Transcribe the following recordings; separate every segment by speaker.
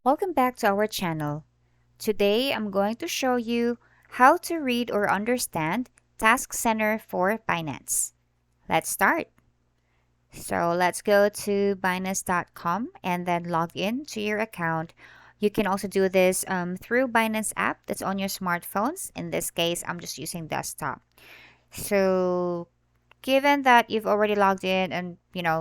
Speaker 1: Welcome back to our channel. Today I'm going to show you how to read or understand Task Center for Binance. Let's start. So let's go to Binance.com and then log in to your account. You can also do this through Binance app that's on your smartphones. In this case, I'm just using desktop. So given that you've already logged in and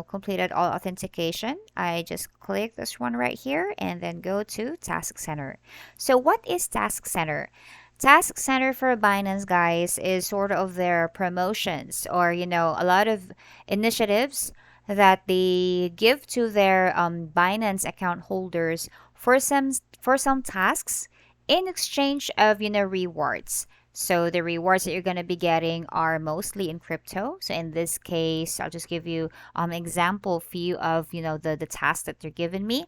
Speaker 1: completed all authentication, I just click this one right here and then go to Task Center. So what is Task Center? Task Center for Binance, guys, is sort of their promotions or a lot of initiatives that they give to their Binance account holders for some tasks in exchange of rewards. So the rewards that you're going to be getting are mostly in crypto. So in this case, I'll just give you example few of the tasks that they're giving me.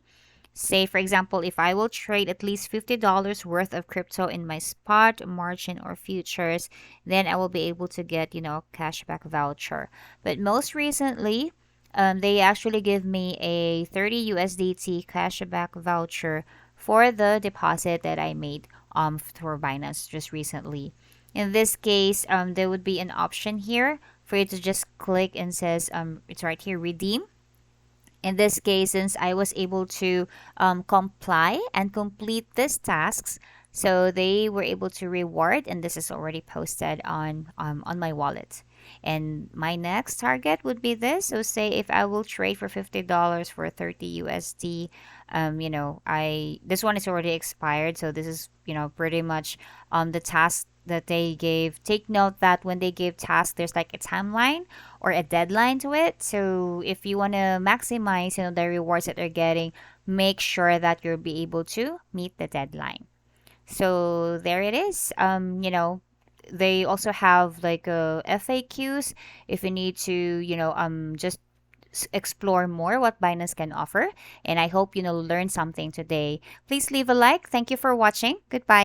Speaker 1: Say for example, if I will trade at least $50 worth of crypto in my spot, margin, or futures, then I will be able to get cashback voucher. But most recently, they actually give me a 30 USDT cashback voucher for the deposit that I made for Binance just recently. In this case, there would be an option here for you to just click and says it's right here, redeem. In this case, since I was able to comply and complete these tasks, so they were able to reward, and this is already posted on my wallet. And my next target would be this. So say if I will trade for $50 for 30 USD, I this one is already expired. So this is pretty much the task that they gave. Take note that when they give task, there's like a timeline or a deadline to it. So if you want to maximize the rewards that they're getting, make sure that you'll be able to meet the deadline. So there it is. They also have like FAQs if you need to, just explore more what Binance can offer. And I hope learn something today. Please leave a like. Thank you for watching. Goodbye.